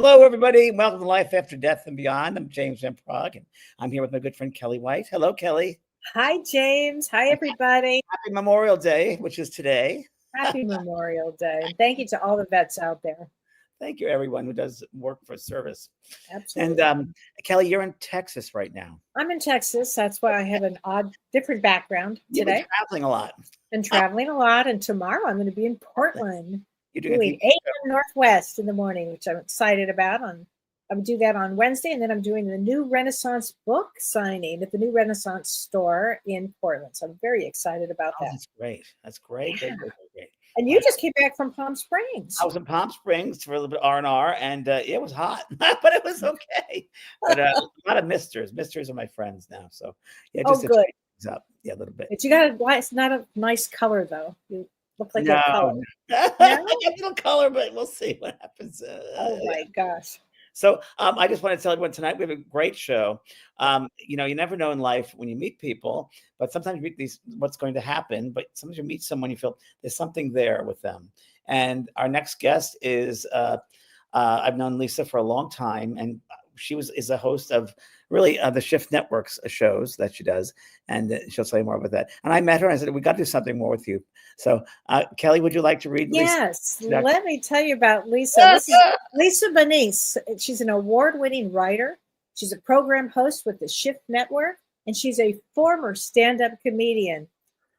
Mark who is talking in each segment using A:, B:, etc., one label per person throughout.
A: Hello, everybody. Welcome to Life After Death and Beyond. I'm James from Praagh, and I'm here with my good friend Kelly White. Hello, Kelly.
B: Hi, James. Hi, everybody.
A: Happy Memorial Day, which is today.
B: Happy Memorial Day. And thank you to all the vets out there.
A: Thank you, everyone who does work for service.
B: Absolutely.
A: And Kelly, you're in Texas right now.
B: I'm in Texas. That's why I have an different background today.
A: You've been traveling a lot.
B: Been traveling a lot, and tomorrow I'm going to be in Portland.
A: You're
B: doing AM Northwest in the morning, which I'm excited about. I'm do that on Wednesday, and then I'm doing the new Renaissance book signing at the new Renaissance store in Portland. So I'm very excited about that.
A: That's great. That's great.
B: Yeah.
A: Great.
B: And you just came back from Palm Springs.
A: I was in Palm Springs for a little bit R&R, and it was hot, but it was okay. But a lot of misters. Misters are my friends now, so yeah, just to
B: good.
A: change things up, a little bit.
B: But you got it's not a nice color though. You look like a color.
A: No? A little color, but we'll see what happens.
B: Oh my gosh.
A: So I just want to tell everyone tonight we have a great show. You never know in life when you meet people, but sometimes you meet what's going to happen. But sometimes you meet someone, you feel there's something there with them. And our next guest is I've known Lisa for a long time, and she is a host of really the Shift Network's shows that she does, and she'll tell you more about that. And I met her and I said, we got to do something more with you. So Kelly, would you like to read?
B: Yes, let me tell you about Lisa. This is Lisa Bonnice. She's an award-winning writer. She's a program host with the Shift Network, and she's a former stand-up comedian.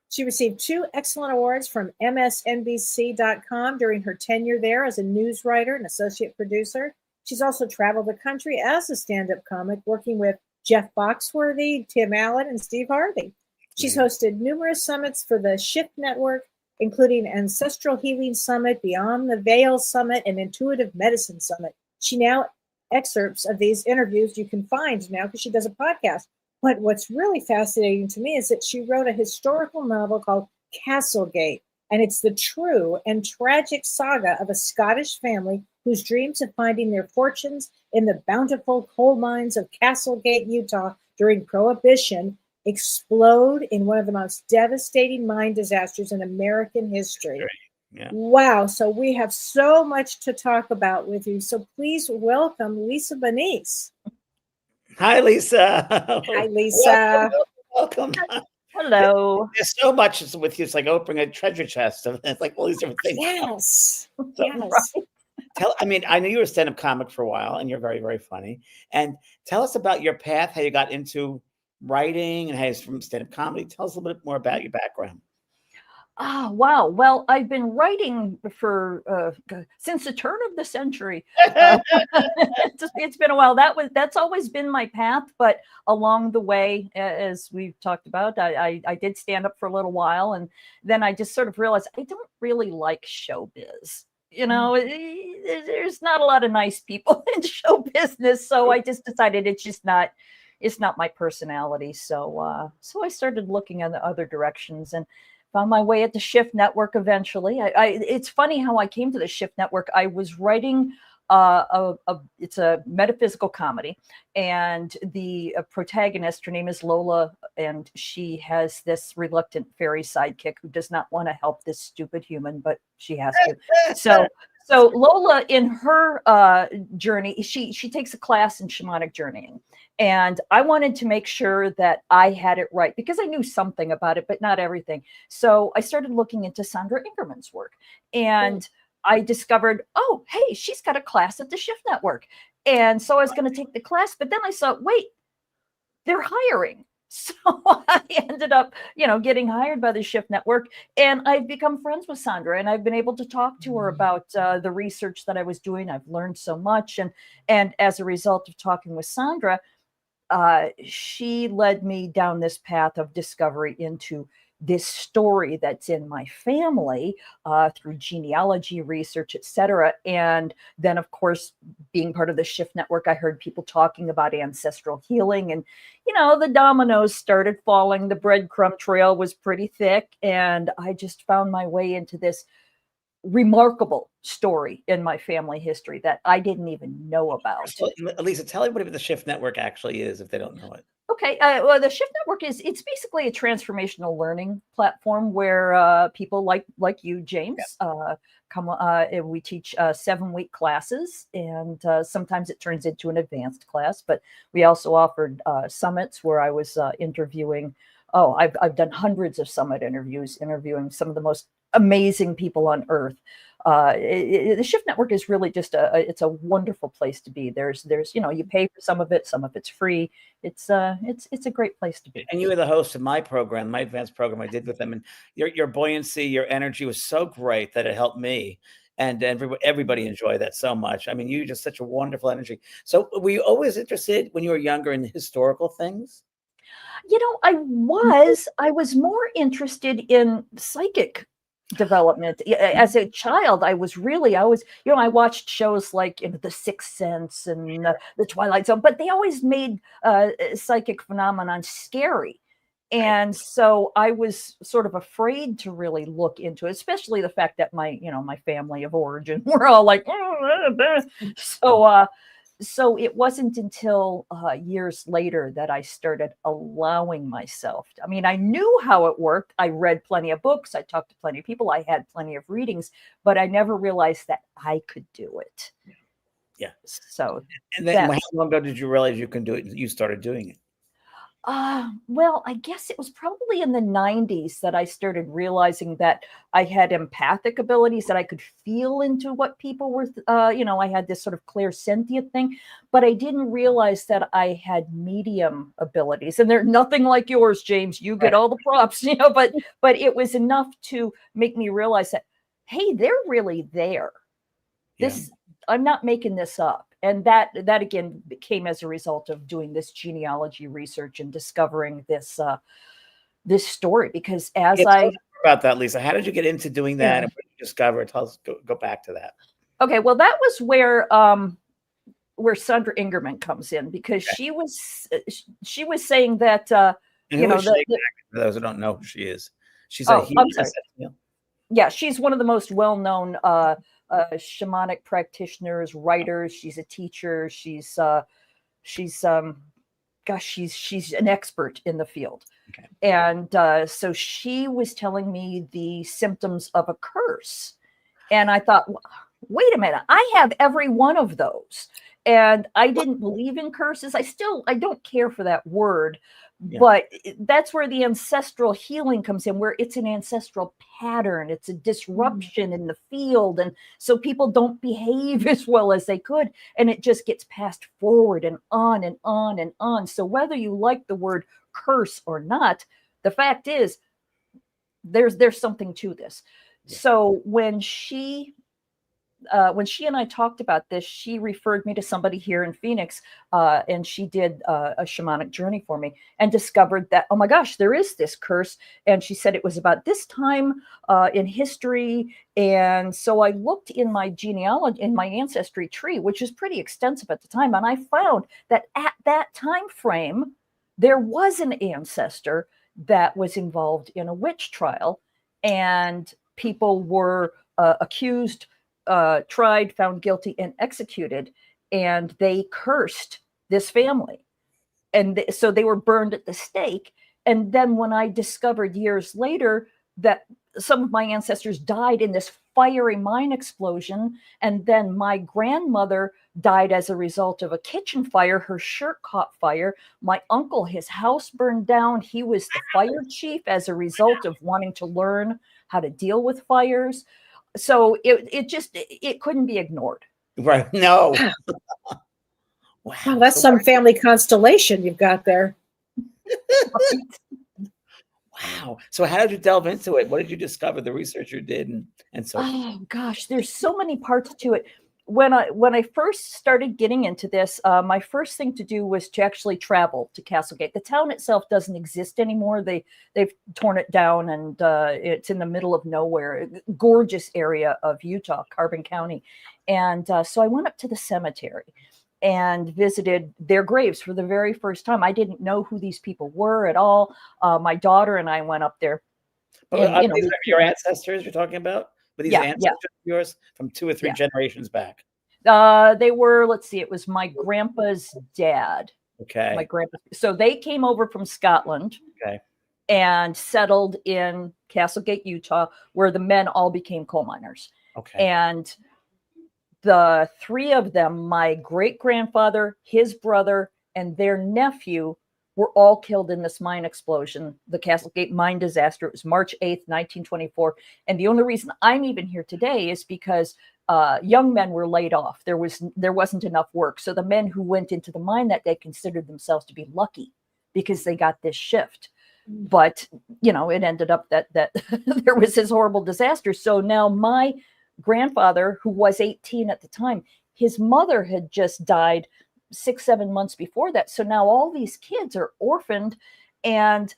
B: She received 2 excellent awards from MSNBC.com during her tenure there as a news writer and associate producer. She's also traveled the country as a stand-up comic, working with Jeff Foxworthy, Tim Allen, and Steve Harvey. She's hosted numerous summits for the Shift Network, including Ancestral Healing Summit, Beyond the Veil Summit, and Intuitive Medicine Summit. She now excerpts of these interviews you can find now because she does a podcast. But what's really fascinating to me is that she wrote a historical novel called Castlegate, and it's the true and tragic saga of a Scottish family whose dreams of finding their fortunes in the bountiful coal mines of Castlegate, Utah during Prohibition explode in one of the most devastating mine disasters in American history.
A: Yeah.
B: Wow. So we have so much to talk about with you. So please welcome Lisa Bonnice.
A: Hi, Lisa.
B: Hi, Lisa.
A: Welcome.
C: Hello.
A: There's so much with you. It's like opening a treasure chest. It's like all these different things.
B: Yes.
A: So,
B: yes.
A: I knew you were a stand-up comic for a while, and you're very, very funny. And tell us about your path, how you got into writing, and how you're from stand-up comedy. Tell us a little bit more about your background.
C: Oh, wow. Well, I've been writing for since the turn of the century. It's been a while. That's always been my path. But along the way, as we've talked about, I did stand up for a little while, and then I just sort of realized I don't really like showbiz. There's not a lot of nice people in show business, so I just decided it's not my personality. So I started looking in the other directions and found my way at the Shift Network eventually. It's funny how I came to the Shift Network. I was writing it's a metaphysical comedy, and the protagonist, her name is Lola, and she has this reluctant fairy sidekick who does not want to help this stupid human, but she has to. So Lola, in her journey, she takes a class in shamanic journeying, and I wanted to make sure that I had it right because I knew something about it, but not everything. So I started looking into Sandra Ingerman's work, and I discovered, oh, hey, she's got a class at the Shift Network. And so I was going to take the class, but then I saw, wait, they're hiring. So I ended up, getting hired by the Shift Network, and I've become friends with Sandra, and I've been able to talk to her about the research that I was doing. I've learned so much. And as a result of talking with Sandra, she led me down this path of discovery into this story that's in my family through genealogy research, etc. And then, of course, being part of the Shift Network, I heard people talking about ancestral healing, and the dominoes started falling. The breadcrumb trail was pretty thick, and I just found my way into this remarkable story in my family history that I didn't even know about.
A: So, Lisa, tell everybody what the Shift Network actually is if they don't know it.
C: Okay, well, the Shift Network it's basically a transformational learning platform where people like you, James, come. And we teach 7-week classes, and sometimes it turns into an advanced class. But we also offered summits where I was interviewing. Oh, I've done hundreds of summit interviews, interviewing some of the most amazing people on earth. The Shift Network is really just it's a wonderful place to be. There's you pay for some of it's free. It's a great place to be.
A: And you were the host of my program, my advanced program I did with them, and your buoyancy, your energy was so great that it helped me, and everybody enjoyed that so much. I mean, you just such a wonderful energy. So were you always interested when you were younger in historical things?
C: I was more interested in psychic development. As a child, I watched shows like The Sixth Sense and the Twilight Zone, but they always made psychic phenomenon scary. And so I was sort of afraid to really look into it, especially the fact that my family of origin were all like, so it wasn't until years later that I started allowing myself. I mean, I knew how it worked. I read plenty of books. I talked to plenty of people. I had plenty of readings, but I never realized that I could do it.
A: Yeah.
C: So,
A: and then how long ago did you realize you can do it? You started doing it.
C: Well, I guess it was probably in the 90s that I started realizing that I had empathic abilities, that I could feel into what people were, I had this sort of clairsentient thing, but I didn't realize that I had medium abilities. And they're nothing like yours, James. You get all the props, but it was enough to make me realize that, hey, they're really there. I'm not making this up. And that again came as a result of doing this genealogy research and discovering this this story. Because as
A: tell us about that, Lisa, how did you get into doing that, and what did you discover? Tell us. Go back to that.
C: Okay, well, that was where Sandra Ingerman comes in, because she was saying that
A: for those who don't know who she is, she's a
C: she's one of the most well-known shamanic practitioners, writers. She's a teacher. She's an expert in the field.
A: Okay.
C: And so she was telling me the symptoms of a curse, and I thought, wait a minute, I have every one of those. And I didn't believe in curses. I don't care for that word. But that's where the ancestral healing comes in, where it's an ancestral pattern. It's a disruption in the field. And so people don't behave as well as they could. And it just gets passed forward and on and on and on. So whether you like the word curse or not, the fact is there's something to this. Yeah. So when she and I talked about this, she referred me to somebody here in Phoenix, and she did a shamanic journey for me and discovered that, oh my gosh, there is this curse. And she said it was about this time in history. And so I looked in my genealogy, in my ancestry tree, which is pretty extensive at the time. And I found that at that time frame, there was an ancestor that was involved in a witch trial, and people were accused, tried, found guilty, and executed, and they cursed this family. And so they were burned at the stake. And then when I discovered years later that some of my ancestors died in this fiery mine explosion, and then my grandmother died as a result of a kitchen fire, her shirt caught fire. My uncle, his house burned down. He was the fire chief as a result of wanting to learn how to deal with fires. So it couldn't be ignored.
A: Right. No.
B: Wow, that's some family constellation you've got there.
A: Wow. So how did you delve into it? What did you discover, the research you did, and so?
C: Oh gosh, there's so many parts to it. When I first started getting into this, my first thing to do was to actually travel to Castlegate. The town itself doesn't exist anymore. They've torn it down, and it's in the middle of nowhere, gorgeous area of Utah, Carbon County. And so I went up to the cemetery and visited their graves for the very first time. I didn't know who these people were at all. My daughter and I went up there.
A: But these are your ancestors you're talking about? Were these
C: Yeah,
A: ancestors of yours from 2 or 3 generations back?
C: They were, let's see, it was my grandpa's dad.
A: Okay.
C: My grandpa. So they came over from Scotland.
A: Okay.
C: And settled in Castlegate, Utah, where the men all became coal miners.
A: Okay.
C: And the 3 of them, my great grandfather, his brother, and their nephew, were all killed in this mine explosion, the Castlegate mine disaster. It was March 8th, 1924. And the only reason I'm even here today is because young men were laid off. There wasn't enough work. So the men who went into the mine that day considered themselves to be lucky because they got this shift. But, you know, it ended up that there was this horrible disaster. So now my grandfather, who was 18 at the time, his mother had just died 6-7 months before that. So now all these kids are orphaned. And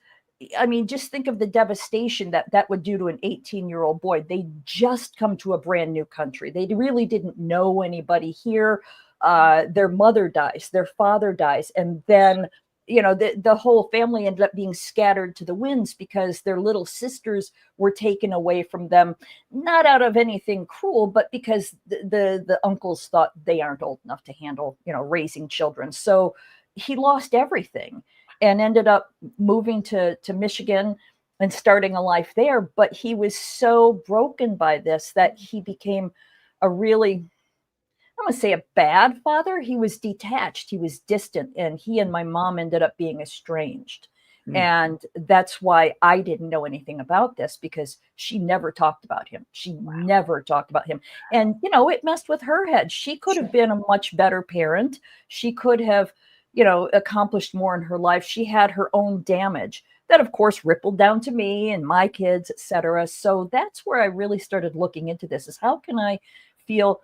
C: I mean, just think of the devastation that would do to an 18-year-old boy. They just come to a brand new country. They really didn't know anybody here. Their mother dies, their father dies, and then you know, the whole family ended up being scattered to the winds because their little sisters were taken away from them, not out of anything cruel, but because the uncles thought they aren't old enough to handle, you know, raising children. So he lost everything and ended up moving to Michigan and starting a life there. But he was so broken by this that he became a really, I don't want to say a bad father. He was detached. He was distant. And he and my mom ended up being estranged. And that's why I didn't know anything about this, because she never talked about him. She never talked about him. And, you know, it messed with her head. She could have been a much better parent. She could have, you know, accomplished more in her life. She had her own damage that, of course, rippled down to me and my kids, etc. So that's where I really started looking into this, is how can I heal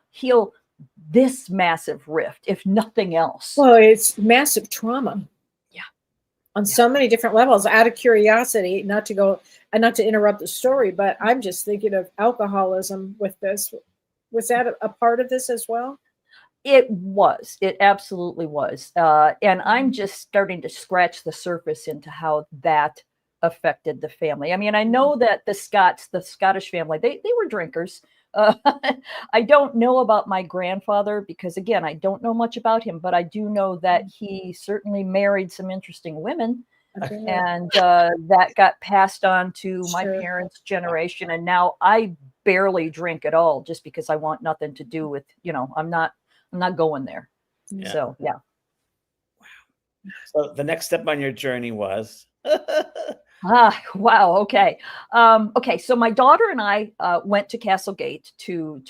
C: this massive rift, if nothing else?
B: Well, it's massive trauma.
C: Yeah.
B: On so many different levels. Out of curiosity, not to interrupt the story, but I'm just thinking of alcoholism with this. Was that a part of this as well?
C: It was. It absolutely was. And I'm just starting to scratch the surface into how that affected the family. I mean, I know that the Scottish family, they were drinkers. I don't know about my grandfather because, again, I don't know much about him, but I do know that he certainly married some interesting women.
B: Okay.
C: And that got passed on to my parents' generation. And now I barely drink at all just because I want nothing to do with, you know, I'm not going there.
A: Yeah.
C: So, yeah.
A: Wow. So the next step on your journey was?
C: Wow. Okay. Okay. So my daughter and I went to Castlegate to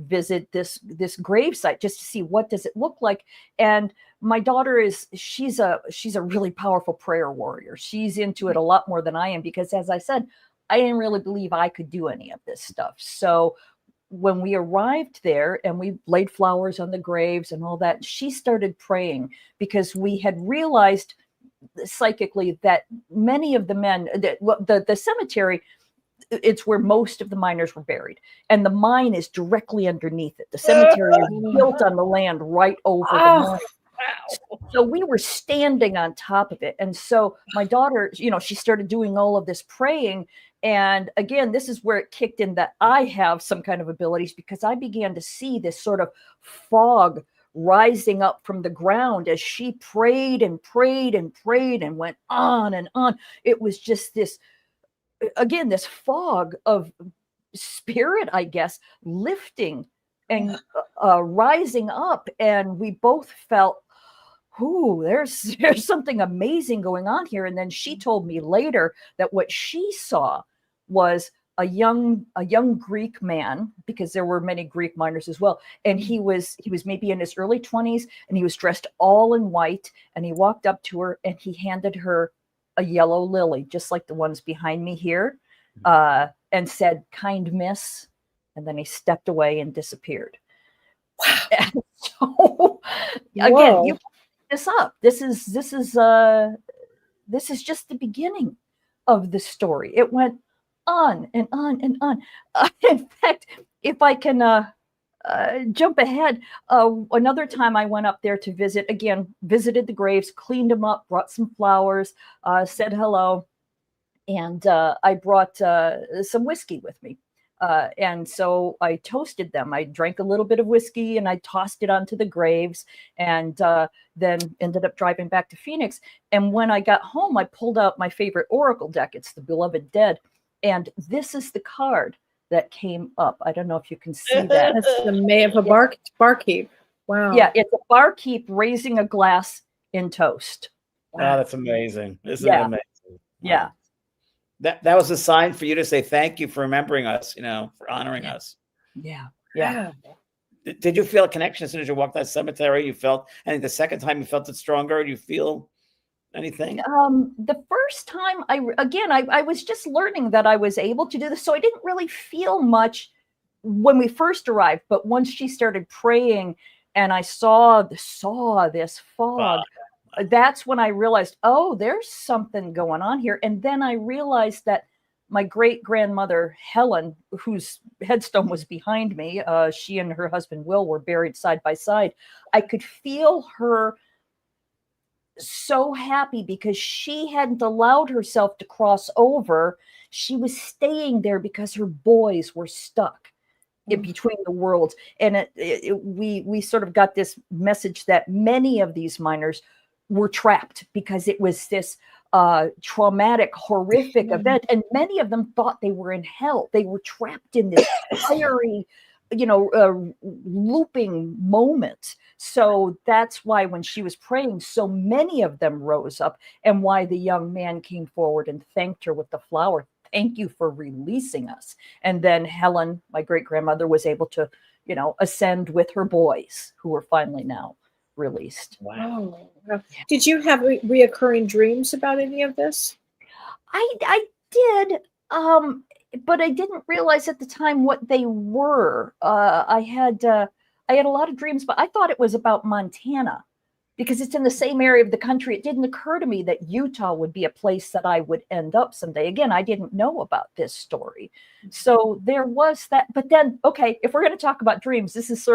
C: visit this gravesite just to see what does it look like. And my daughter she's a really powerful prayer warrior. She's into it a lot more than I am because, as I said, I didn't really believe I could do any of this stuff. So when we arrived there and we laid flowers on the graves and all that, she started praying because we had realized psychically that many of the men, the cemetery, it's where most of the miners were buried, and the mine is directly underneath it. The cemetery is built on the land right over the mine. Wow. So we were standing on top of it. And so my daughter, you know, she started doing all of this praying. And again, this is where it kicked in that I have some kind of abilities, because I began to see this sort of fog rising up from the ground as she prayed and prayed and prayed and went on and on. It was just this, again, this fog of spirit, I guess, lifting and rising up. And we both felt, ooh, there's something amazing going on here. And then she told me later that what she saw was a young Greek man, because there were many Greek miners as well. And he was maybe in his early 20s, and he was dressed all in white, and he walked up to her and he handed her a yellow lily, just like the ones behind me here, and said, "Kind miss." And then he stepped away and disappeared. Wow. So again, you put this up. This is just the beginning of the story. It went on and on and on. In fact, if I can jump ahead, another time I went up there to visit, again, visited the graves, cleaned them up, brought some flowers, said hello, and I brought some whiskey with me. And so I toasted them. I drank a little bit of whiskey and I tossed it onto the graves, and then ended up driving back to Phoenix. And when I got home, I pulled out my favorite Oracle deck. It's the Beloved Dead. And this is the card that came up. I don't know if you can see that.
B: That's the May of a barkeep. Wow.
C: Yeah, it's a barkeep raising a glass in toast.
A: Wow, that's amazing. Isn't it
C: Yeah.
A: amazing?
C: Yeah.
A: That was a sign for you to say thank you for remembering us, for honoring us.
C: Yeah.
A: Did you feel a connection as soon as you walked that cemetery? You felt, I think the second time you felt it stronger. Do you feel anything?
C: The first time I was just learning that I was able to do this. So I didn't really feel much when we first arrived, but once she started praying and I saw this fog, that's when I realized, oh, there's something going on here. And then I realized that my great-grandmother, Helen, whose headstone was behind me, she and her husband, Will, were buried side by side. I could feel her so happy because she hadn't allowed herself to cross over. She was staying there because her boys were stuck in between the worlds. And we sort of got this message that many of these miners were trapped because it was this traumatic, horrific event. And many of them thought they were in hell. They were trapped in this fiery, looping moment. So that's why when she was praying, so many of them rose up, and why the young man came forward and thanked her with the flower. Thank you for releasing us. And then Helen, my great-grandmother, was able to, ascend with her boys, who were finally now released.
B: Wow. Did you have reoccurring dreams about any of this?
C: I did, but I didn't realize at the time what they were. I had a lot of dreams, but I thought it was about Montana because it's in the same area of the country. It didn't occur to me that Utah would be a place that I would end up someday. Again, I didn't know about this story. So there was that. But then, okay, if we're going to talk about dreams, this is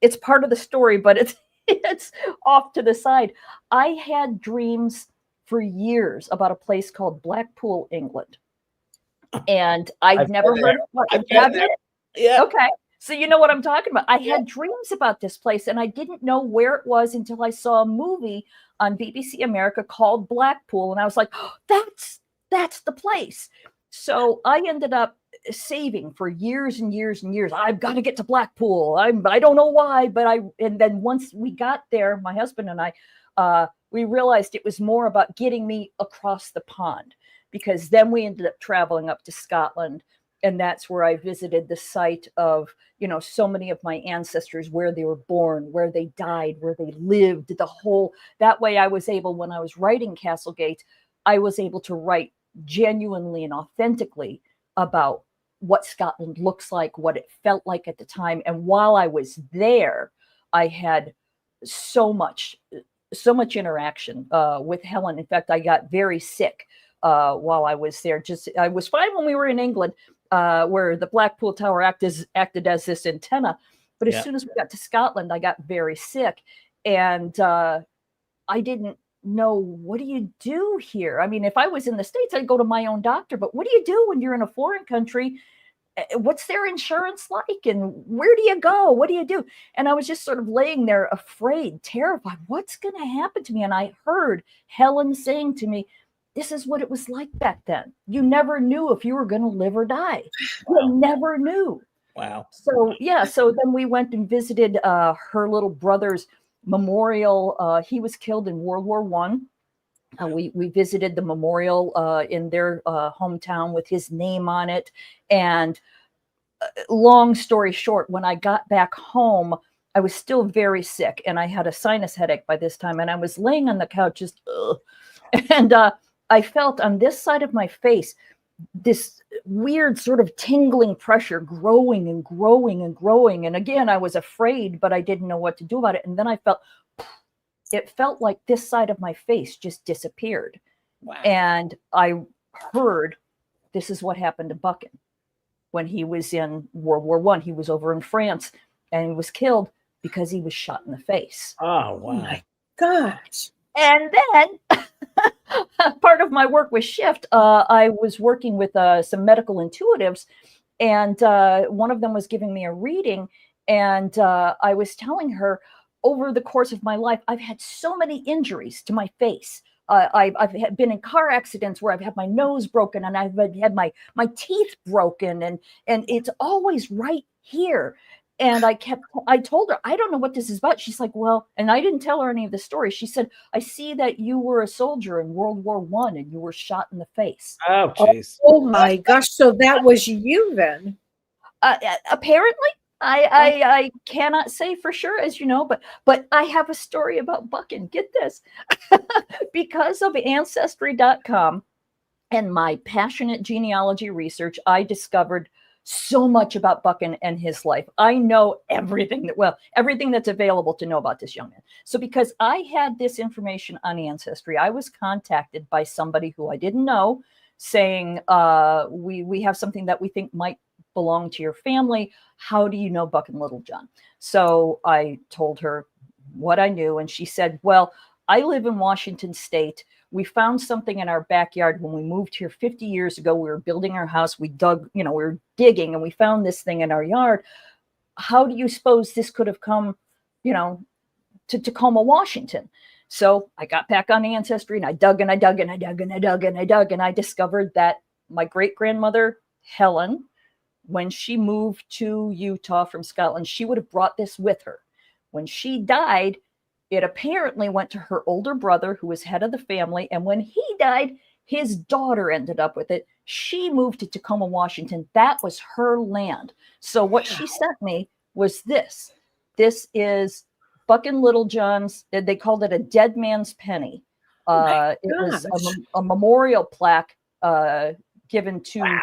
C: it's part of the story, but it's off to the side. I had dreams for years about a place called Blackpool, England. And I've never heard of it.
A: Yeah.
C: Okay. So you know what I'm talking about. I had dreams about this place and I didn't know where it was until I saw a movie on BBC America called Blackpool. And I was like, oh, that's the place. So I ended up saving for years and years and years. I've got to get to Blackpool. I don't know why, and then once we got there, my husband and I, we realized it was more about getting me across the pond, because then we ended up traveling up to Scotland. And that's where I visited the site of, so many of my ancestors, where they were born, where they died, where they lived, that way I was able, when I was writing Castlegate, I was able to write genuinely and authentically about what Scotland looks like, what it felt like at the time. And while I was there, I had so much interaction with Helen. In fact, I got very sick while I was there. I was fine when we were in England, where the Blackpool Tower acted as this antenna. But as soon as we got to Scotland, I got very sick. And I didn't know, what do you do here? I mean, if I was in the States, I'd go to my own doctor. But what do you do when you're in a foreign country? What's their insurance like? And where do you go? What do you do? And I was just sort of laying there afraid, terrified. What's going to happen to me? And I heard Helen saying to me, this is what it was like back then. You never knew if you were going to live or die.
A: Wow.
C: You never knew.
A: Wow.
C: So, so then we went and visited her little brother's memorial. He was killed in World War I. We visited the memorial in their hometown with his name on it. And long story short, when I got back home, I was still very sick and I had a sinus headache by this time. And I was laying on the couch just, and I felt on this side of my face this weird sort of tingling pressure growing and growing and growing. And again, I was afraid, but I didn't know what to do about it. And then it felt like this side of my face just disappeared.
A: Wow.
C: And I heard, this is what happened to Buchan when he was in World War I. He was over in France and he was killed because he was shot in the face.
A: Oh, wow.
B: Oh my gosh.
C: And then part of my work with Shift, I was working with some medical intuitives, And one of them was giving me a reading, and I was telling her, over the course of my life, I've had so many injuries to my face. I've been in car accidents where I've had my nose broken, and I've had my teeth broken, and it's always right here. And I told her, I don't know what this is about. She's like, well, and I didn't tell her any of the story. She said, I see that you were a soldier in World War I and you were shot in the face.
A: Oh, jeez.
B: Oh my gosh. So that was you then.
C: Apparently, I cannot say for sure, as you know, but I have a story about Buchan. Get this. Because of Ancestry.com and my passionate genealogy research, I discovered so much about Buchan and his life. I know everything that's available to know about this young man. So because I had this information on Ancestry, I was contacted by somebody who I didn't know, saying, we have something that we think might belong to your family. How do you know Buchan Littlejohn? So I told her what I knew, and she said, well, I live in Washington State. We found something in our backyard when we moved here 50 years ago. We were building our house. We dug, we were digging, and we found this thing in our yard. How do you suppose this could have come, to Tacoma, Washington? So I got back on Ancestry, and I dug and I dug and I dug and I dug and I dug, and I discovered that my great-grandmother, Helen, when she moved to Utah from Scotland, she would have brought this with her. When she died, it apparently went to her older brother, who was head of the family. And when he died, his daughter ended up with it. She moved to Tacoma, Washington. That was her land. So what she sent me was this. This is Buchan Littlejohn's, they called it a dead man's penny. It was a memorial plaque given to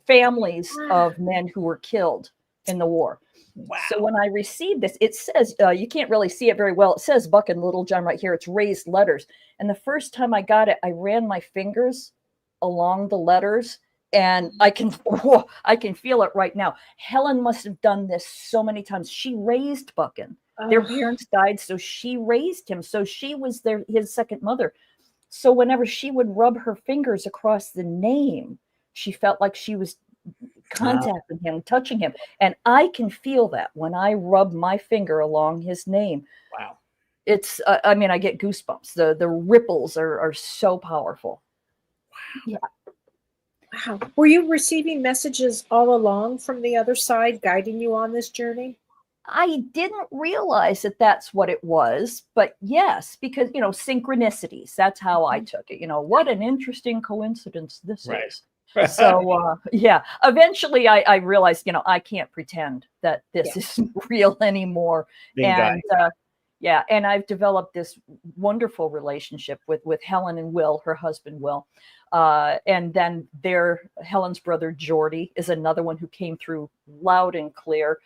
C: families of men who were killed in the war.
A: Wow.
C: So when I received this, it says, you can't really see it very well. It says Buchan Littlejohn right here. It's raised letters. And the first time I got it, I ran my fingers along the letters, and I can feel it right now. Helen must have done this so many times. She raised Buchan. Their parents died, so she raised him. So she was his second mother. So whenever she would rub her fingers across the name, she felt like she was contacting him, touching him. And I can feel that when I rub my finger along his name.
A: Wow.
C: It's, I get goosebumps. The ripples are so powerful. Wow. Yeah.
B: Wow. Were you receiving messages all along from the other side guiding you on this journey?
C: I didn't realize that that's what it was, but yes, because, synchronicities, that's how I took it. What an interesting coincidence this is. So, eventually I realized, I can't pretend that this isn't real anymore. And and I've developed this wonderful relationship with Helen and Will, her husband, Will. And then Helen's brother, Jordy, is another one who came through loud and clear.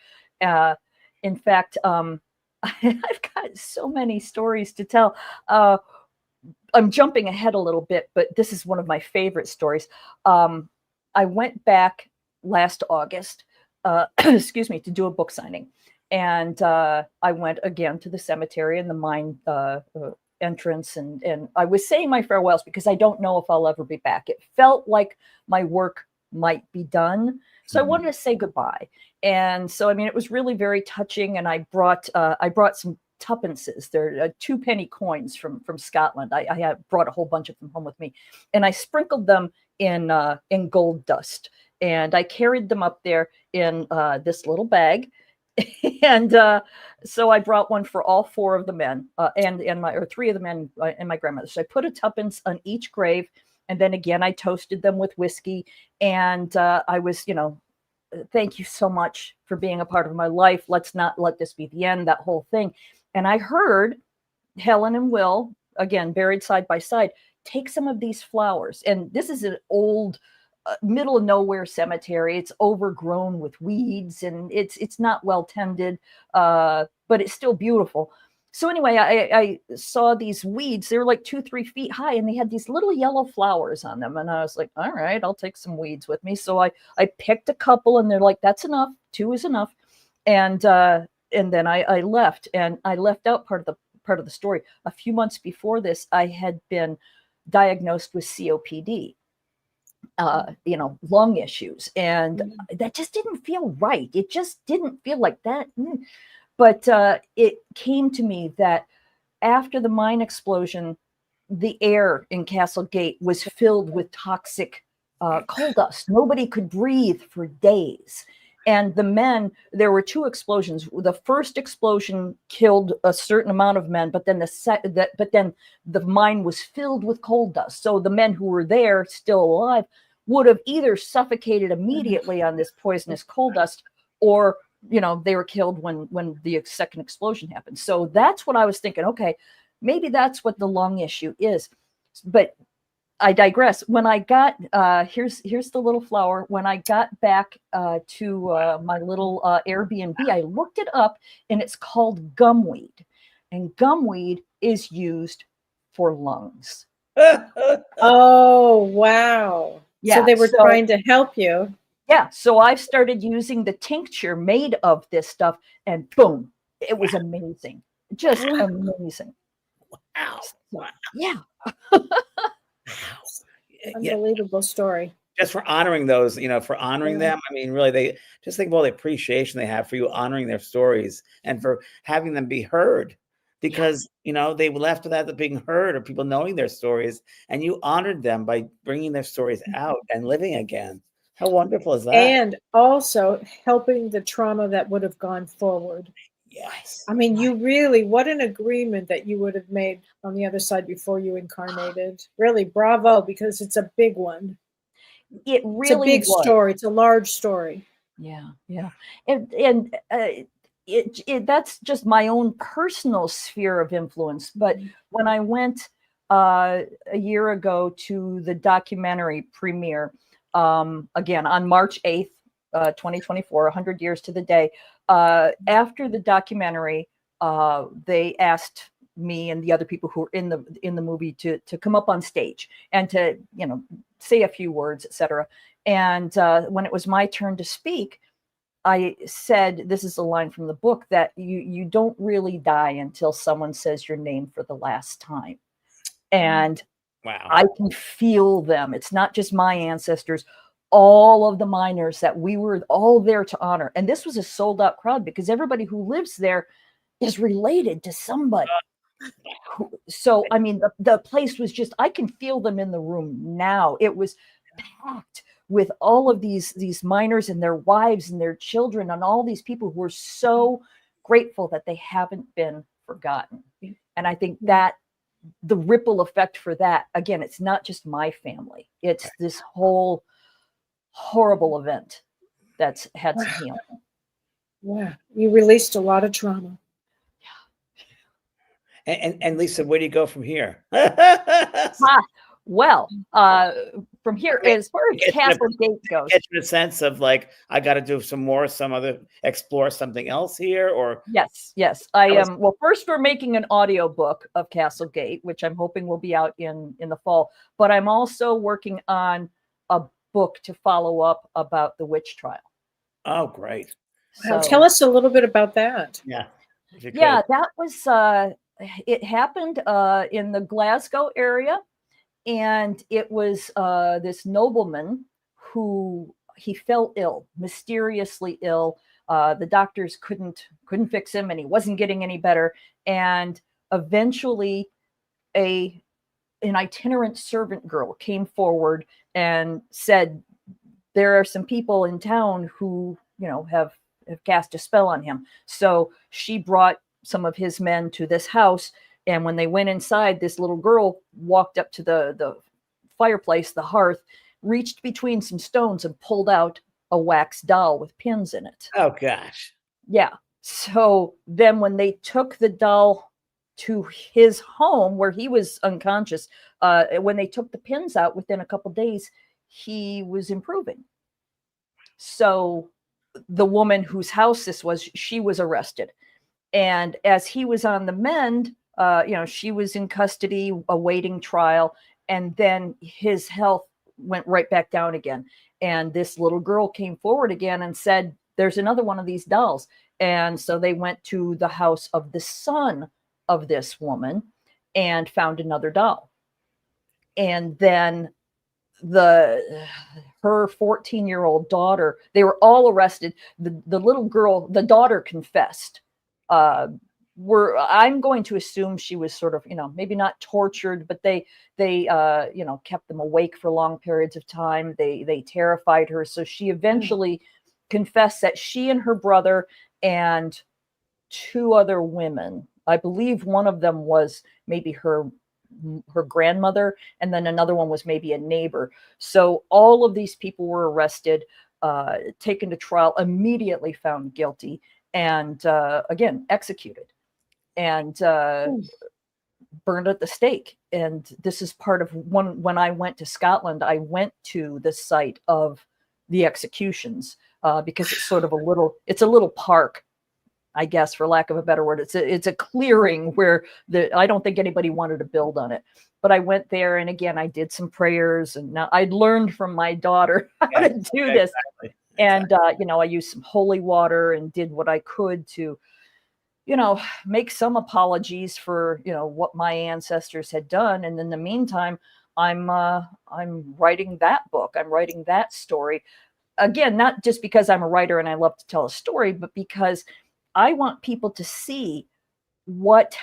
C: In fact, I've got so many stories to tell. I'm jumping ahead a little bit, but this is one of my favorite stories. I went back last August, to do a book signing. And I went again to the cemetery and the mine entrance. And I was saying my farewells because I don't know if I'll ever be back. It felt like my work might be done. So I wanted to say goodbye. And so, it was really very touching. And I brought some tuppences. They're 2 penny coins from Scotland. I had brought a whole bunch of them home with me, and I sprinkled them in gold dust, and I carried them up there in this little bag. And so I brought one for all 4 of the men, and 3 of the men and my grandmother. So I put a tuppence on each grave, and then again I toasted them with whiskey, and I was, thank you so much for being a part of my life. Let's not let this be the end. That whole thing. And I heard Helen and Will, again, buried side by side, take some of these flowers. And this is an old, middle of nowhere cemetery. It's overgrown with weeds, and it's not well tended, but it's still beautiful. So anyway, I saw these weeds. They were like 2-3 feet high, and they had these little yellow flowers on them. And I was like, all right, I'll take some weeds with me. So I picked a couple, and they're like, that's enough. 2 is enough. And then I left, and I left out part of the story. A few months before this, I had been diagnosed with COPD. lung issues. And that just didn't feel right. It just didn't feel like that. But it came to me that after the mine explosion, the air in Castle Gate was filled with toxic coal dust. Nobody could breathe for days. And the men, there were 2 explosions. The first explosion killed a certain amount of men, but then the mine was filled with coal dust. So the men who were there, still alive, would have either suffocated immediately on this poisonous coal dust, or they were killed when the second explosion happened. So that's what I was thinking. Okay, maybe that's what the lung issue is. But I digress. When I got here's the little flower. When I got back to my little Airbnb, I looked it up, and it's called gumweed, and gumweed is used for lungs.
B: Oh, wow.
C: Yeah,
B: so they were trying to help you.
C: Yeah, so I've started using the tincture made of this stuff, and boom, it was amazing, just amazing.
A: Wow.
C: So, yeah.
B: Unbelievable story.
A: Just for honoring those, for honoring them. I mean, really, they just think of all the appreciation they have for you honoring their stories and for having them be heard, because they left without being heard or people knowing their stories, and you honored them by bringing their stories out and living again. How wonderful is that?
B: And also helping the trauma that would have gone forward.
A: Yes.
B: I mean, what an agreement that you would have made on the other side before you incarnated. Really, bravo, because it's a big one.
C: It really
B: it's a big story. It's a large story.
C: Yeah. And that's just my own personal sphere of influence. But when I went a year ago to the documentary premiere, again on March 8th, 2024, 100 years to the day, after the documentary, they asked me and the other people who were in the movie to come up on stage and to say a few words, etc. And when it was my turn to speak, I said, this is a line from the book, that you don't really die until someone says your name for the last time. And
A: wow,
C: I can feel them. It's not just my ancestors, all of the miners that we were all there to honor. And this was a sold out crowd because everybody who lives there is related to somebody. So, I mean, the place was just, I can feel them in the room now. It was packed with all of these miners and their wives and their children and all these people who are so grateful that they haven't been forgotten. And I think that the ripple effect for that, again, it's not just my family. It's this whole horrible event that's had some healing.
B: Yeah, you released a lot of trauma.
A: And Lisa, where do you go from here?
C: Well, from here, as far as Castle Gate goes,
A: get you a sense of like, I got to do explore something else here, or
C: yes, I am. Well, first we're making an audio book of Castle Gate, which I'm hoping will be out in the fall. But I'm also working on a book to follow up about the witch trial.
A: Oh, great!
B: So, tell us a little bit about that.
A: Yeah,
C: that was. It happened in the Glasgow area. And it was this nobleman who he fell ill, mysteriously ill. The doctors couldn't fix him, and he wasn't getting any better. And eventually, an itinerant servant girl came forward and said, "There are some people in town who, have cast a spell on him." So she brought some of his men to this house. And when they went inside, this little girl walked up to the fireplace, the hearth, reached between some stones and pulled out a wax doll with pins in it.
A: Oh, gosh.
C: Yeah. So then when they took the doll to his home where he was unconscious, when they took the pins out within a couple days, he was improving. So the woman whose house this was, she was arrested. And as he was on the mend, she was in custody awaiting trial, and then his health went right back down again. And this little girl came forward again and said, "There's another one of these dolls." And so they went to the house of the son of this woman and found another doll. And then her 14-year-old daughter, they were all arrested. The little girl, the daughter confessed. I'm going to assume she was sort of, maybe not tortured, but they kept them awake for long periods of time. They terrified her. So she eventually confessed that she and her brother and 2 other women, I believe one of them was maybe her grandmother, and then another one was maybe a neighbor. So all of these people were arrested, taken to trial, immediately found guilty, and again executed, and burned at the stake. And this is part of when I went to Scotland, I went to the site of the executions, because it's sort of a little park, I guess, for lack of a better word. It's a clearing where I don't think anybody wanted to build on it. But I went there, and again, I did some prayers, and now I'd learned from my daughter how to do this.
A: Exactly.
C: And I used some holy water and did what I could to, make some apologies for, what my ancestors had done. And in the meantime, I'm writing that book. I'm writing that story. Again, not just because I'm a writer and I love to tell a story, but because I want people to see what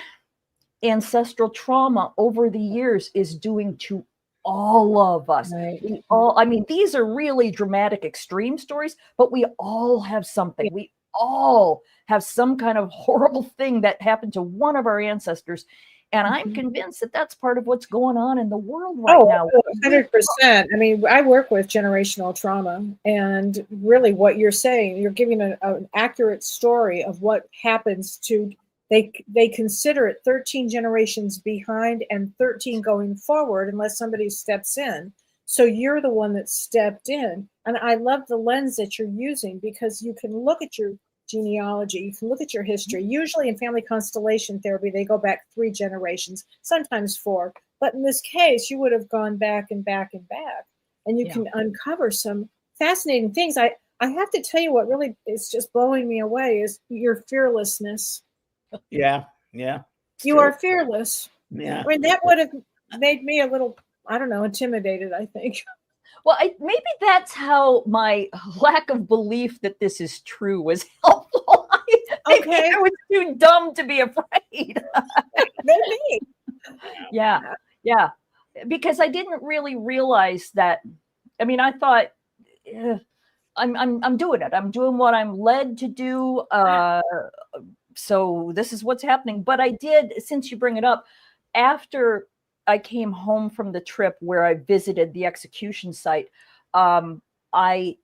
C: ancestral trauma over the years is doing to all of us.
B: Right.
C: These are really dramatic, extreme stories, but we all have something. We all have some kind of horrible thing that happened to one of our ancestors. And I'm convinced that that's part of what's going on in the world right now.
B: 100%. I mean, I work with generational trauma, and really what you're saying, you're giving an accurate story of what happens to, they consider it 13 generations behind and 13 going forward unless somebody steps in. So you're the one that stepped in. And I love the lens that you're using, because you can look at your genealogy, you can look at your history. Usually in family constellation therapy, they go back 3 generations, sometimes 4. But in this case, you would have gone back and back and back, and you can uncover some fascinating things. I have to tell you, what really is just blowing me away is your fearlessness.
A: Yeah.
B: You are fearless.
A: Yeah.
B: I mean, that would have made me a little, I don't know, intimidated, I think.
C: Well, maybe that's how my lack of belief that this is true was helpful. Maybe I was too dumb to be afraid.
B: Maybe.
C: Yeah. Because I didn't really realize that. I mean, I thought, I'm doing it. I'm doing what I'm led to do. So this is what's happening. But I did, since you bring it up, after I came home from the trip where I visited the execution site, I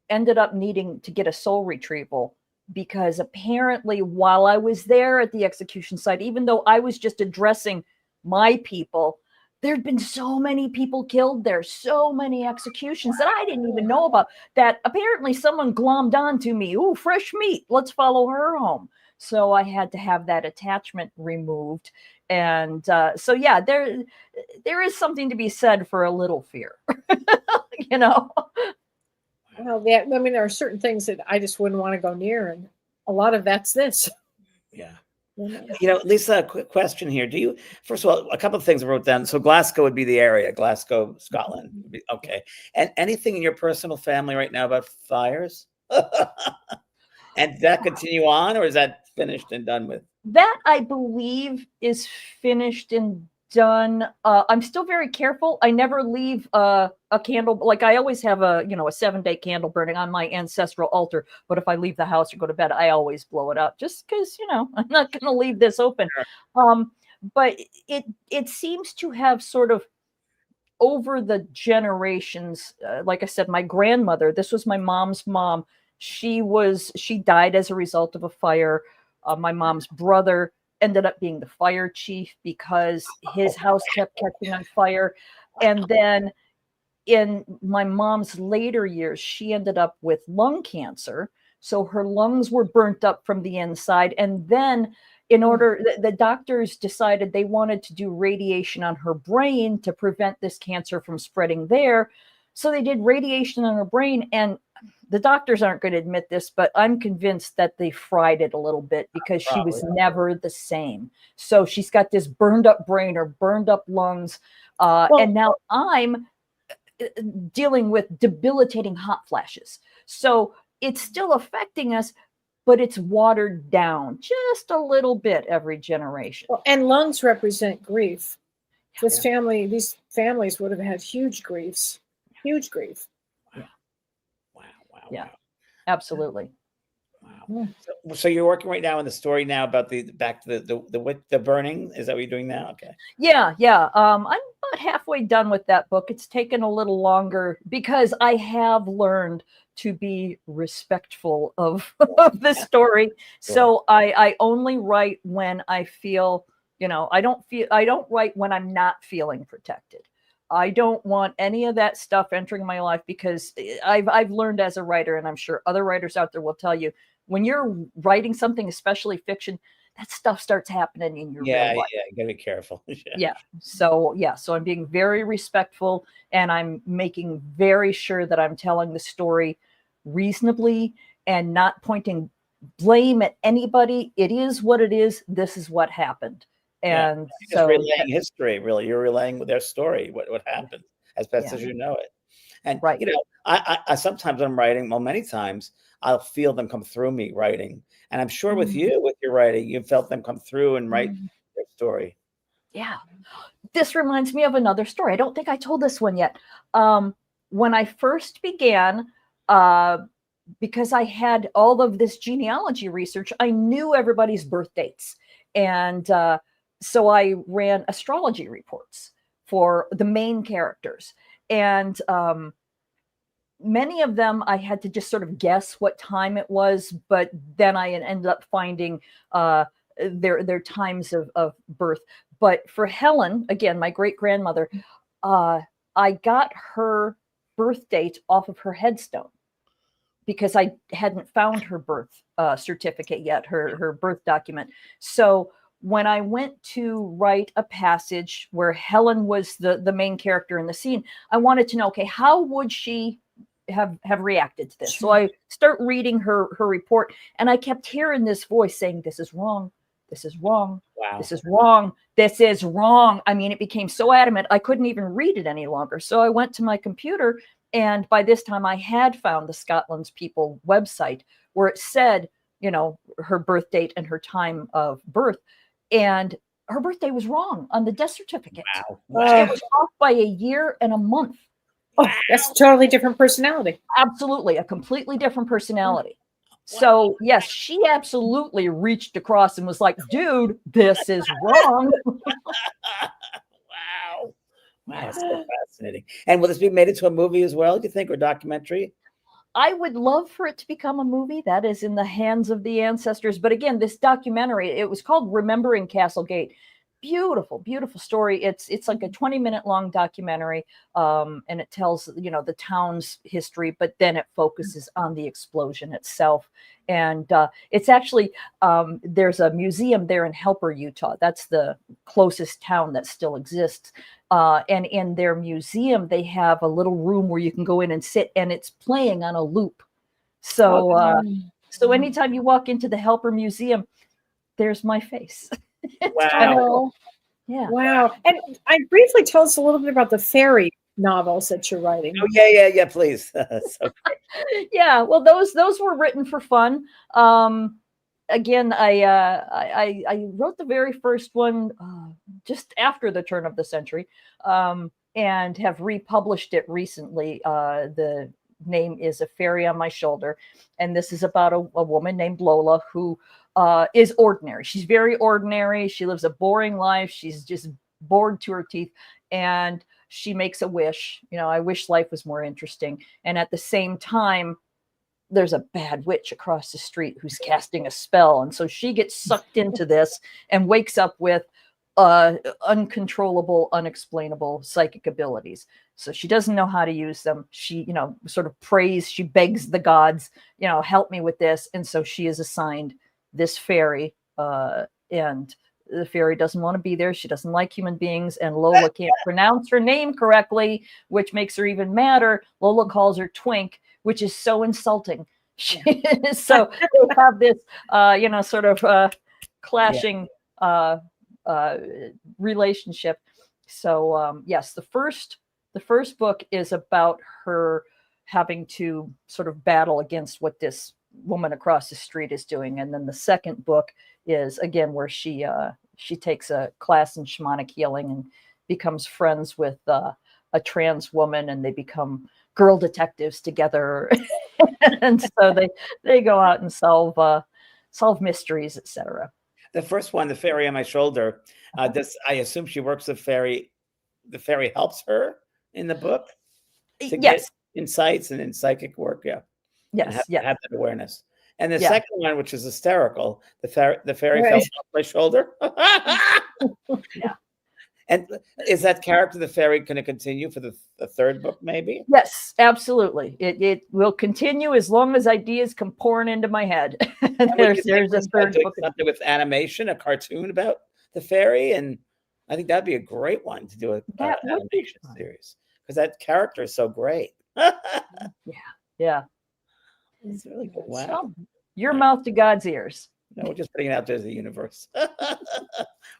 C: ended up needing to get a soul retrieval, because apparently while I was there at the execution site, even though I was just addressing my people, there'd been so many people killed there, so many executions that I didn't even know about, that apparently someone glommed onto me. Ooh, fresh meat. Let's follow her home. So I had to have that attachment removed. And so, yeah, there is something to be said for a little fear,
B: Well, there are certain things that I just wouldn't want to go near, and a lot of that's this.
A: Yeah. Lisa, a quick question here. First of all, a couple of things I wrote down. So Glasgow would be the area, Glasgow, Scotland. Okay. And anything in your personal family right now about fires? And does that continue on, or is that finished and done with?
C: That, I believe, is finished and done. I'm still very careful. I never leave a candle. Like, I always have a 7-day candle burning on my ancestral altar. But if I leave the house or go to bed, I always blow it out, just because, I'm not going to leave this open. Sure. But it seems to have sort of, over the generations, like I said, my grandmother, this was my mom's mom. She died as a result of a fire. My mom's brother ended up being the fire chief because his house kept catching on fire. And then in my mom's later years, she ended up with lung cancer. So her lungs were burnt up from the inside. And then the doctors decided they wanted to do radiation on her brain to prevent this cancer from spreading there. So they did radiation on her brain, and the doctors aren't going to admit this, but I'm convinced that they fried it a little bit, because she was never the same. So she's got this burned up brain or burned up lungs. And now I'm dealing with debilitating hot flashes. So it's still affecting us, but it's watered down just a little bit every generation.
B: Well, and lungs represent grief.
A: Yeah.
B: These families would have had huge grief.
A: Wow.
C: Yeah, absolutely.
A: Wow. So you're working right now on the story now about the burning. Is that what you're doing now? Okay.
C: Yeah. I'm about halfway done with that book. It's taken a little longer because I have learned to be respectful of the story. So I only write when I feel, I don't write when I'm not feeling protected. I don't want any of that stuff entering my life, because I've learned as a writer, and I'm sure other writers out there will tell you, when you're writing something, especially fiction, that stuff starts happening in your real life.
A: Yeah, you gotta be careful.
C: So I'm being very respectful, and I'm making very sure that I'm telling the story reasonably and not pointing blame at anybody. It is what it is. This is what happened. And
A: so relaying history, really. You're relaying their story, what happened, as best as you know it. And I sometimes I'm writing, well, many times I'll feel them come through me writing. And I'm sure with your writing, you felt them come through and write their story.
C: Yeah. This reminds me of another story. I don't think I told this one yet. When I first began, because I had all of this genealogy research, I knew everybody's birth dates. And so I ran astrology reports for the main characters. And many of them I had to just sort of guess what time it was, but then I ended up finding their times of birth. But for Helen, again, my great-grandmother, I got her birth date off of her headstone, because I hadn't found her birth certificate yet, her birth document. So when I went to write a passage where Helen was the main character in the scene, I wanted to know, okay, how would she have reacted to this? So I start reading her report, and I kept hearing this voice saying, this is wrong. This is wrong.
A: Wow.
C: This is wrong. This is wrong. I mean, it became so adamant, I couldn't even read it any longer. So I went to my computer, and by this time I had found the Scotland's People website where it said, her birth date and her time of birth. And her birthday was wrong on the death certificate.
A: Wow.
C: It was off by a year and a month.
B: Oh, that's a totally different personality.
C: Absolutely. A completely different personality. So yes, she absolutely reached across and was like, dude, this is wrong.
A: Wow, so fascinating. And will this be made into a movie as well, do you think, or documentary?
C: I would love for it to become a movie. That is in the hands of the ancestors. But again, this documentary, it was called Remembering Castlegate. Beautiful, beautiful story. It's like a 20-minute long documentary, and it tells, the town's history, but then it focuses on the explosion itself. And it's actually, there's a museum there in Helper, Utah. That's the closest town that still exists. And in their museum, they have a little room where you can go in and sit, and it's playing on a loop. So, so anytime you walk into the Helper Museum, there's my face.
A: Wow.
C: Yeah.
B: Wow. And briefly tell us a little bit about the fairy novels that you're writing.
A: Oh, yeah, please.
C: Yeah. Well, those were written for fun. Again, I wrote the very first one just after the turn of the century, and have republished it recently. The name is A Fairy on My Shoulder, and this is about a woman named Lola who is ordinary. She's very ordinary. She lives a boring life. She's just bored to her teeth, and she makes a wish. I wish life was more interesting. And at the same time, there's a bad witch across the street who's casting a spell. And so she gets sucked into this and wakes up with uncontrollable, unexplainable psychic abilities. So she doesn't know how to use them. She, sort of prays, she begs the gods, help me with this. And so she is assigned this fairy, and the fairy doesn't want to be there. She doesn't like human beings, and Lola can't pronounce her name correctly, which makes her even madder. Lola calls her Twink, which is so insulting. So they have this, sort of clashing relationship. So yes, the first The first book is about her having to sort of battle against what this woman across the street is doing. And then the second book is, again, where she takes a class in shamanic healing and becomes friends with a trans woman, and they become girl detectives together. And so they go out and solve mysteries, etc.
A: The first one, The Fairy on My Shoulder, I assume she works with fairy. The fairy helps her in the book to
C: Yes.
A: get insights and in psychic work. Yeah.
C: Yes.
A: And have that awareness. And the
C: Yeah.
A: second one, which is hysterical, the fairy
B: Right.
A: fell off my shoulder.
C: Yeah.
A: And is that character, the fairy, going to continue for the third book, maybe?
C: Yes, absolutely. It will continue as long as ideas come pouring into my head. There's a third book.
A: Something with animation, a cartoon about the fairy, and I think that'd be a great one to do an animation series, because that character is so great.
C: Yeah.
A: It's really good. Wow.
C: So, your mouth to God's ears.
A: No, we're just putting it out there to the universe.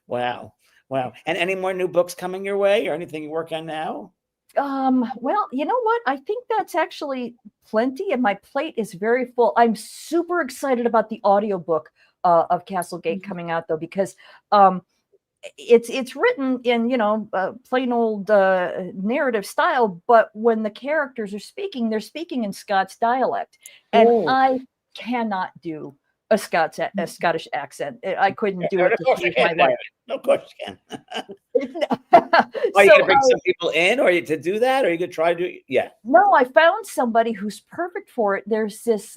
A: Wow. Wow. And any more new books coming your way, or anything you work on now?
C: Well, you know what? I think that's actually plenty, and my plate is very full. I'm super excited about the audiobook of Castlegate coming out, though, because it's written in, plain old narrative style, but when the characters are speaking, they're speaking in Scots dialect, and I cannot do a Scottish accent. I couldn't do it to save my life.
A: No, of course you can.
C: Are
A: you going to bring some people in, or to do that, or you could try to? Yeah.
C: No, I found somebody who's perfect for it. There's this.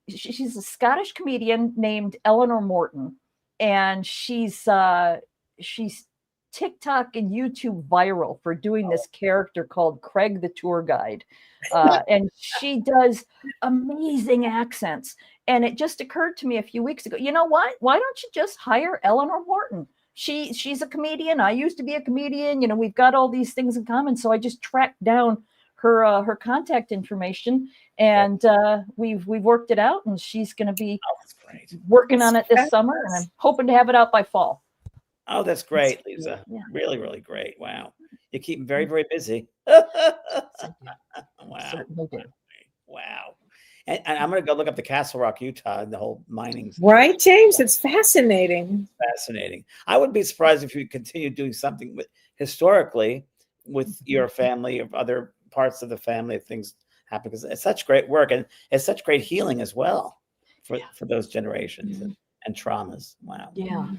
C: She's a Scottish comedian named Eleanor Morton, and she's TikTok and YouTube viral for doing this character called Craig the Tour Guide, and she does amazing accents. And it just occurred to me a few weeks ago, you know what? Why don't you just hire Eleanor Morton? She's a comedian. I used to be a comedian. We've got all these things in common. So I just tracked down her contact information, and we've worked it out. And she's going to be working on it this summer, and I'm hoping to have it out by fall.
A: Oh, that's great, Lisa. Yeah. Really, really great. Wow. You keep them very, very busy. Wow. Wow. And I'm going to go look up the Castle Rock, Utah, and the whole mining.
B: Right, James? It's fascinating.
A: Fascinating. I wouldn't be surprised if you continue doing something historically with your family, or other parts of the family, if things happen, because it's such great work, and it's such great healing as well for those generations and traumas. Wow.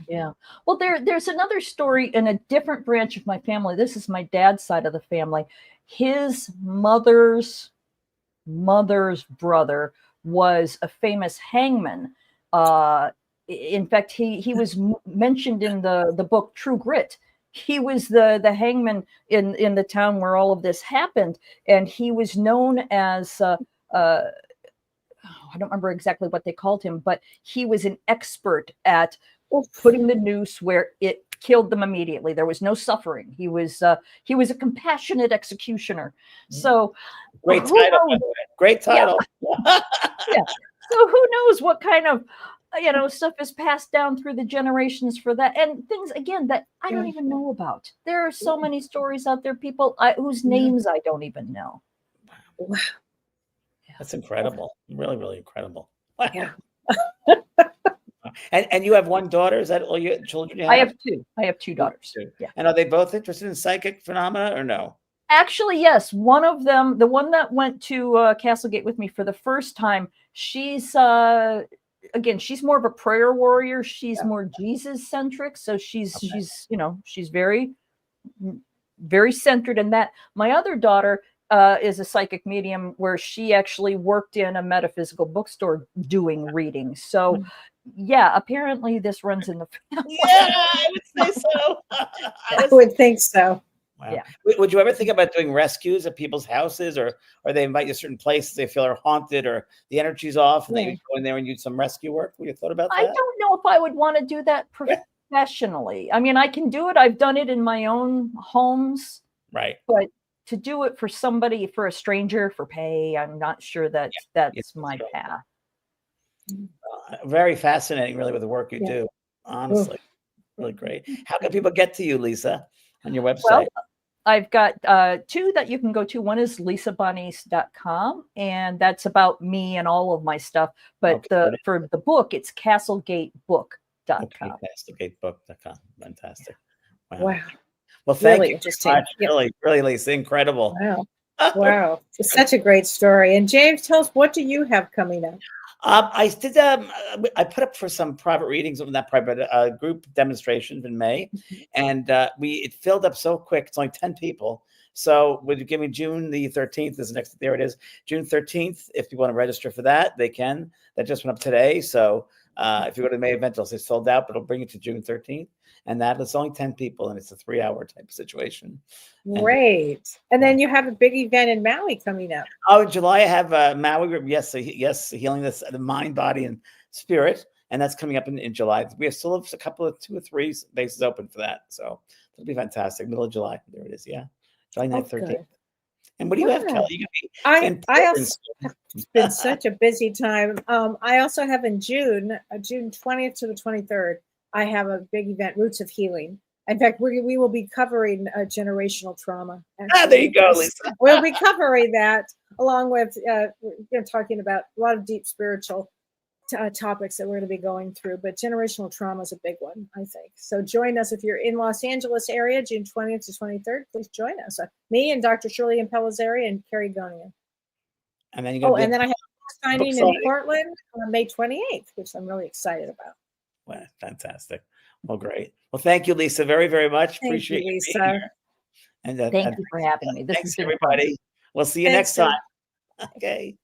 C: Yeah. Well, there's another story in a different branch of my family. This is my dad's side of the family. His mother's brother was a famous hangman. In fact, he was mentioned in the book True Grit. He was the hangman in the town where all of this happened, and he was known as I don't remember exactly what they called him, but he was an expert at putting the noose where it killed them immediately. There was no suffering. He was a compassionate executioner. So
A: great title. Great title.
C: Yeah. So who knows what kind of stuff is passed down through the generations for that, and things again that I don't even know about. There are so many stories out there, people whose names I don't even know.
B: Wow.
A: That's incredible. Really, really incredible. Wow.
B: Yeah.
A: And you have one daughter? Is that all your children you have?
C: I have two daughters.
A: Yeah. And are they both interested in psychic phenomena, or no?
C: Actually, yes. One of them, the one that went to Castlegate with me for the first time, she's again, she's more of a prayer warrior. She's more Jesus centric. So she's very, very centered in that. My other daughter is a psychic medium, where she actually worked in a metaphysical bookstore doing readings. So yeah, apparently this runs in the family.
A: Yeah, I would say so.
B: I would think so.
A: Wow. Yeah. Would you ever think about doing rescues at people's houses, or they invite you to certain places they feel are haunted, or the energy's off, and they go in there and do some rescue work? Have you thought about that?
C: I don't know if I would want to do that professionally. I mean, I can do it. I've done it in my own homes.
A: Right.
C: But to do it for somebody, for a stranger, for pay, I'm not sure that that's my path.
A: Very fascinating, really, with the work you do. Honestly, really great. How can people get to you, Lisa, on your website?
C: I've got two that you can go to. One is lisabonnice.com, and that's about me and all of my stuff. But for the book, it's castlegatebook.com.
A: Okay, castlegatebook.com. Fantastic.
B: Wow.
A: Well, thank
B: Really
A: you
B: interesting.
A: so much. Really, really, Lisa, incredible.
B: Wow. Wow. It's such a great story. And James, tell us, what do you have coming up?
A: I did. I put up for some private readings, not private, group demonstrations in May, and it filled up so quick. It's only 10 people. So would you give me June the 13th? Is next. There it is, June 13th. If you want to register for that, they can. That just went up today. So if you go to the May event, it'll say sold out, but it'll bring you to June 13th. And that is only 10 people, and it's a 3-hour type of situation.
B: Great. And then you have a big event in Maui coming up.
A: Oh, in July, I have Maui group. Yes, healing the mind, body, and spirit. And that's coming up in July. We still have a couple of 2 or 3 spaces open for that. So it'll be fantastic. Middle of July. There it is. Yeah. July 9th, 13th. And what do you have, Kelly?
B: I also, it's been such a busy time. I also have in June 20th to the 23rd, I have a big event, Roots of Healing. In fact, we will be covering generational trauma.
A: There you go, Lisa.
B: We'll be covering that along with talking about a lot of deep spiritual topics that we're going to be going through. But generational trauma is a big one, I think. So join us if you're in Los Angeles area, June 20th to 23rd. Please join us. Me and Dr. Shirley Impellizzeri and Carrie Gonia.
A: And then
B: and then I have a signing in Portland on May 28th, which I'm really excited about.
A: Well, fantastic. Well, great. Well, thank you, Lisa, very, very much. Appreciate
B: you, Lisa.
A: And
C: thank you for having me.
A: Thanks, everybody. We'll see you next time. Okay.